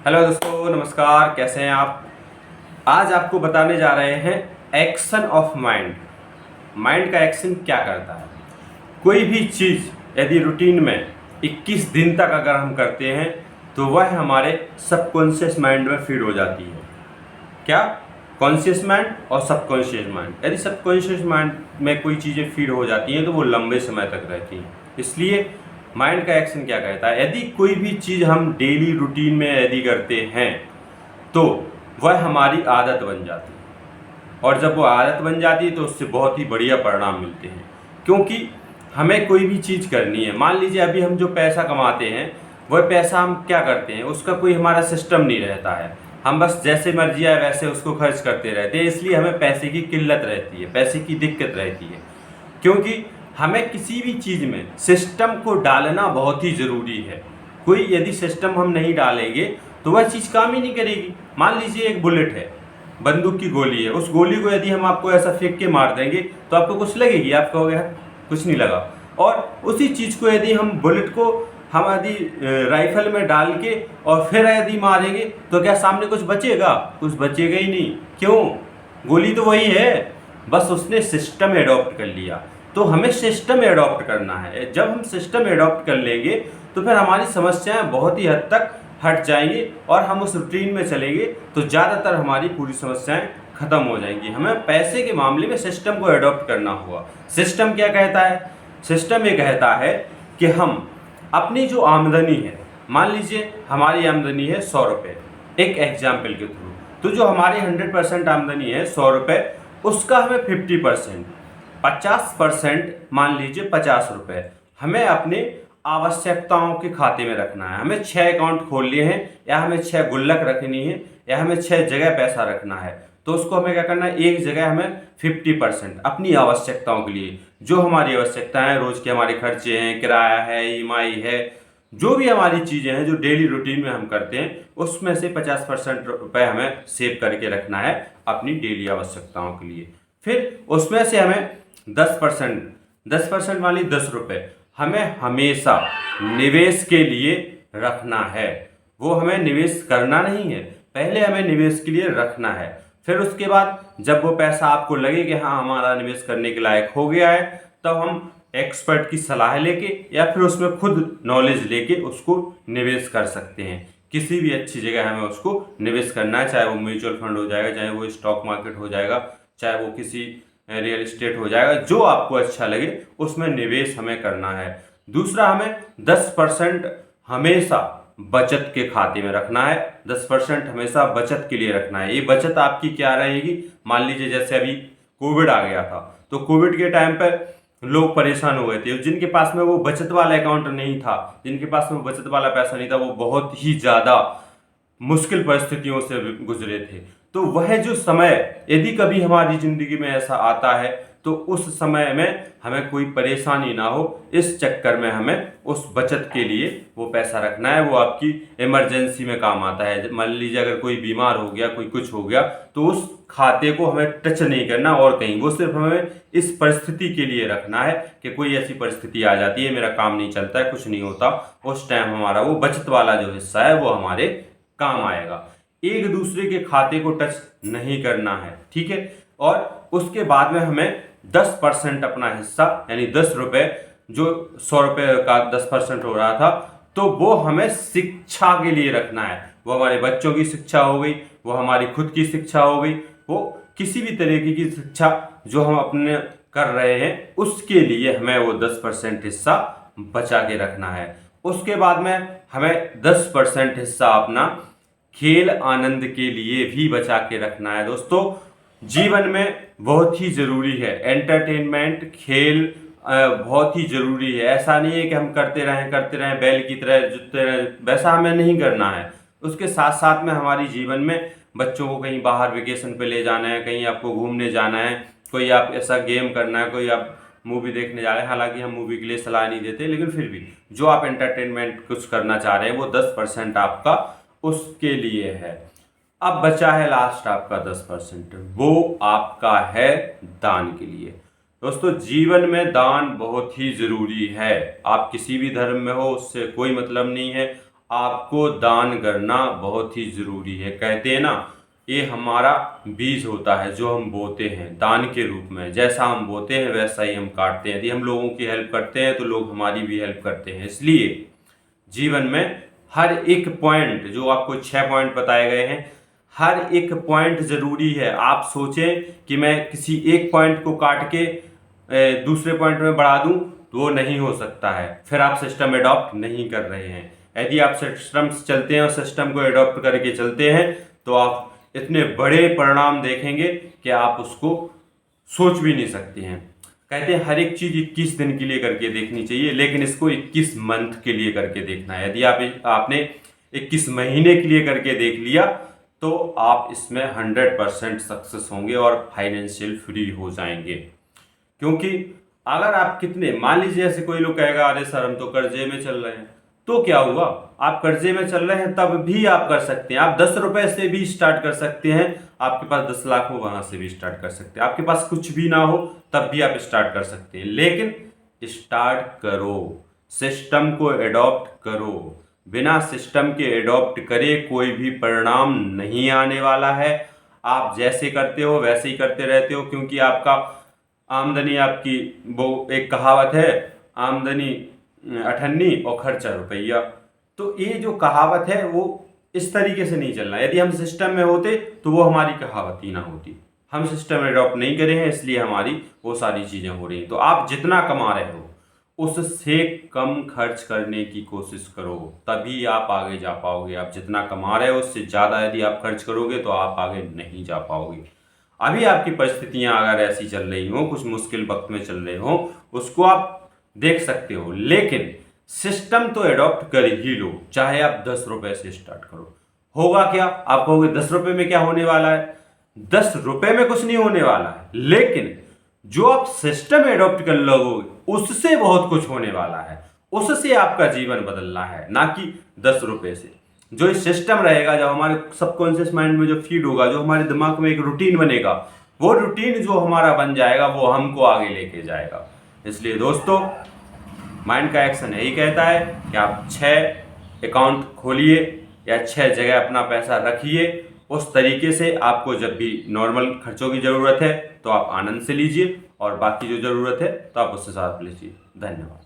Hello दोस्तों, नमस्कार। कैसे हैं आप? आज आपको बताने जा रहे हैं एक्शन ऑफ माइंड। माइंड का एक्शन क्या करता है। कोई भी चीज़ यदि रूटीन में 21 दिन तक अगर हम करते हैं तो वह हमारे सबकॉन्शियस माइंड में फीड हो जाती है। क्या? कॉन्शियस माइंड और सबकॉन्शियस माइंड। यदि सबकॉन्शियस माइंड में कोई चीज़ें फीड हो जाती हैं तो वो लंबे समय तक रहती हैं। इसलिए माइंड का एक्शन क्या कहता है, यदि कोई भी चीज़ हम डेली रूटीन में यदि करते हैं तो वह हमारी आदत बन जाती है, और जब वो आदत बन जाती है तो उससे बहुत ही बढ़िया परिणाम मिलते हैं। क्योंकि हमें कोई भी चीज़ करनी है, मान लीजिए अभी हम जो पैसा कमाते हैं वह पैसा हम क्या करते हैं, उसका कोई हमारा सिस्टम नहीं रहता है। हम बस जैसे मर्जी आए वैसे उसको खर्च करते रहते हैं। इसलिए हमें पैसे की किल्लत रहती है, पैसे की दिक्कत रहती है। क्योंकि हमें किसी भी चीज़ में सिस्टम को डालना बहुत ही ज़रूरी है। कोई यदि सिस्टम हम नहीं डालेंगे तो वह चीज़ काम ही नहीं करेगी। मान लीजिए एक बुलेट है, बंदूक की गोली है, उस गोली को यदि हम आपको ऐसा फेंक के मार देंगे तो आपको कुछ लगेगी? आप कहोगे कुछ नहीं लगा। और उसी चीज़ को यदि हम बुलेट को हम यदि राइफल में डाल के और फिर यदि मारेंगे तो क्या सामने कुछ बचेगा? कुछ बचेगा ही नहीं। क्यों? गोली तो वही है, बस उसने सिस्टम एडॉप्ट कर लिया। तो हमें सिस्टम एडॉप्ट करना है। जब हम सिस्टम एडॉप्ट कर लेंगे तो फिर हमारी समस्याएं बहुत ही हद तक हट जाएंगी और हम उस रूटीन में चलेंगे तो ज़्यादातर हमारी पूरी समस्याएं खत्म हो जाएंगी। हमें पैसे के मामले में सिस्टम को एडॉप्ट करना होगा। सिस्टम क्या कहता है? सिस्टम ये कहता है कि हम अपनी जो आमदनी है, मान लीजिए हमारी आमदनी है 100 रुपये, एक एग्जाम्पल के थ्रू, तो जो हमारी 100% आमदनी है 100 रुपये, उसका हमें 50%, 50% मान लीजिए 50 रुपये हमें अपने आवश्यकताओं के खाते में रखना है। हमें 6 अकाउंट खोल लिए हैं, या हमें 6 गुल्लक रखनी है, या हमें 6 जगह पैसा रखना है। तो उसको हमें क्या करना है, एक जगह हमें 50% अपनी आवश्यकताओं के लिए, जो हमारी आवश्यकताएं हैं, रोज के हमारे खर्चे हैं, किराया है, ईएमआई है, जो भी हमारी चीज़ें हैं जो डेली रूटीन में हम करते हैं, उसमें से 50% रुपये हमें सेव करके रखना है अपनी डेली आवश्यकताओं के लिए। फिर उसमें से हमें 10% वाली 10 रुपये हमें हमेशा निवेश के लिए रखना है। वो हमें निवेश करना नहीं है, पहले हमें निवेश के लिए रखना है। फिर उसके बाद जब वो पैसा आपको लगे कि हाँ हमारा निवेश करने के लायक हो गया है, तब हम एक्सपर्ट की सलाह लेके या फिर उसमें खुद नॉलेज लेके उसको निवेश कर सकते हैं। किसी भी अच्छी जगह हमें उसको निवेश करना है, चाहे वो म्यूचुअल फंड हो जाएगा, चाहे वो स्टॉक मार्केट हो जाएगा, चाहे वो किसी रियल एस्टेट हो जाएगा, जो आपको अच्छा लगे उसमें निवेश हमें करना है। दूसरा, हमें 10% हमेशा बचत के खाते में रखना है। 10% हमेशा बचत के लिए रखना है। ये बचत आपकी क्या रहेगी? मान लीजिए जैसे अभी कोविड आ गया था, तो कोविड के टाइम पर लोग परेशान हो गए थे। जिनके पास में वो बचत वाला अकाउंट नहीं था, जिनके पास में बचत वाला पैसा नहीं था, वो बहुत ही ज़्यादा मुश्किल परिस्थितियों से गुजरे थे। तो वह जो समय यदि कभी हमारी ज़िंदगी में ऐसा आता है तो उस समय में हमें कोई परेशानी ना हो, इस चक्कर में हमें उस बचत के लिए वो पैसा रखना है। वो आपकी इमरजेंसी में काम आता है। मान लीजिए अगर कोई बीमार हो गया, कोई कुछ हो गया, तो उस खाते को हमें टच नहीं करना और कहीं, वो सिर्फ हमें इस परिस्थिति के लिए रखना है कि कोई ऐसी परिस्थिति आ जाती है, मेरा काम नहीं चलता है, कुछ नहीं होता, उस टाइम हमारा वो बचत वाला जो हिस्सा है वो हमारे काम आएगा। एक दूसरे के खाते को टच नहीं करना है, ठीक है। और उसके बाद में हमें 10% अपना हिस्सा, यानी 10 रुपये, जो 100 रुपये का 10% हो रहा था, तो वो हमें शिक्षा के लिए रखना है। वो हमारे बच्चों की शिक्षा हो गई, वो हमारी खुद की शिक्षा हो गई, वो किसी भी तरीके की शिक्षा जो हम अपने कर रहे हैं उसके लिए हमें वो 10% हिस्सा बचा के रखना है। उसके बाद में हमें 10% हिस्सा अपना खेल आनंद के लिए भी बचा के रखना है। दोस्तों, जीवन में बहुत ही ज़रूरी है एंटरटेनमेंट, खेल बहुत ही ज़रूरी है। ऐसा नहीं है कि हम करते रहें बैल की तरह जुटते रहें, वैसा हमें नहीं करना है। उसके साथ साथ में हमारी जीवन में बच्चों को कहीं बाहर वेकेशन पे ले जाना है, कहीं आपको घूमने जाना है, कोई आप ऐसा गेम करना है, कोई आप मूवी देखने जा रहे हैं। हालांकि हम मूवी के लिए सलाह नहीं देते, लेकिन फिर भी जो आप एंटरटेनमेंट कुछ करना चाह रहे हैं वो 10% आपका उसके लिए है। अब बचा है लास्ट आपका 10%, वो आपका है दान के लिए। दोस्तों, जीवन में दान बहुत ही ज़रूरी है। आप किसी भी धर्म में हो उससे कोई मतलब नहीं है। आपको दान करना बहुत ही ज़रूरी है। कहते हैं ना, ये हमारा बीज होता है जो हम बोते हैं दान के रूप में। जैसा हम बोते हैं वैसा ही हम काटते हैं। यदि हम लोगों की हेल्प करते हैं तो लोग हमारी भी हेल्प करते हैं। इसलिए जीवन में हर एक पॉइंट, जो आपको 6 पॉइंट बताए गए हैं, हर एक पॉइंट ज़रूरी है। आप सोचें कि मैं किसी एक पॉइंट को काट के दूसरे पॉइंट में बढ़ा दूं तो वो नहीं हो सकता है। फिर आप सिस्टम एडॉप्ट नहीं कर रहे हैं। यदि आप सिस्टम से चलते हैं और सिस्टम को एडॉप्ट करके चलते हैं तो आप इतने बड़े परिणाम देखेंगे कि आप उसको सोच भी नहीं सकते हैं। कहते हैं हर एक चीज़ 21 दिन के लिए करके देखनी चाहिए, लेकिन इसको 21 मंथ के लिए करके देखना है। यदि आपने 21 महीने के लिए करके देख लिया तो आप इसमें 100% सक्सेस होंगे और फाइनेंशियल फ्री हो जाएंगे। क्योंकि अगर आप कितने, मान लीजिए ऐसे कोई लोग कहेगा अरे सर हम तो कर्जे में चल रहे हैं, तो क्या हुआ, आप कर्जे में चल रहे हैं तब भी आप कर सकते हैं। आप 10 रुपए से भी स्टार्ट कर सकते हैं। आपके पास 10 लाख हो वहां से भी स्टार्ट कर सकते हैं। आपके पास कुछ भी ना हो तब भी आप स्टार्ट कर सकते हैं। लेकिन स्टार्ट करो, सिस्टम को एडॉप्ट करो। बिना सिस्टम के एडॉप्ट करे कोई भी परिणाम नहीं आने वाला है। आप जैसे करते हो वैसे ही करते रहते हो, क्योंकि आपका आमदनी, आपकी वो एक कहावत है, आमदनी 98 और खर्चा रुपया। तो ये जो कहावत है वो इस तरीके से नहीं चलना। यदि हम सिस्टम में होते तो वो हमारी कहावत ही ना होती। हम सिस्टम एडॉप्ट नहीं करे हैं, इसलिए हमारी वो सारी चीज़ें हो रही हैं। तो आप जितना कमा रहे हो उससे कम खर्च करने की कोशिश करो, तभी आप आगे जा पाओगे। आप जितना कमा रहे हो उससे ज़्यादा यदि आप खर्च करोगे तो आप आगे नहीं जा पाओगे। अभी आपकी परिस्थितियां अगर ऐसी चल रही हो, कुछ मुश्किल वक्त में चल रहे हो, उसको आप देख सकते हो, लेकिन सिस्टम तो एडॉप्ट कर ही लो। चाहे आप 10 रुपए से स्टार्ट करो। होगा क्या, आप कहोगे 10 रुपए में क्या होने वाला है? 10 रुपए में कुछ नहीं होने वाला है, लेकिन जो आप सिस्टम एडॉप्ट कर लोगे उससे बहुत कुछ होने वाला है। उससे आपका जीवन बदलना है, ना कि 10 रुपए से। जो इस सिस्टम रहेगा, जब हमारे सबकॉन्शियस माइंड में जो फीड होगा, जो हमारे दिमाग में एक रूटीन बनेगा, वो रूटीन जो हमारा बन जाएगा वो हमको आगे लेके जाएगा। इसलिए दोस्तों, माइंड का एक्शन यही कहता है कि आप 6 अकाउंट खोलिए या 6 जगह अपना पैसा रखिए। उस तरीके से आपको जब भी नॉर्मल खर्चों की ज़रूरत है तो आप आनंद से लीजिए, और बाकी जो ज़रूरत है तो आप उससे साथ लीजिए। धन्यवाद।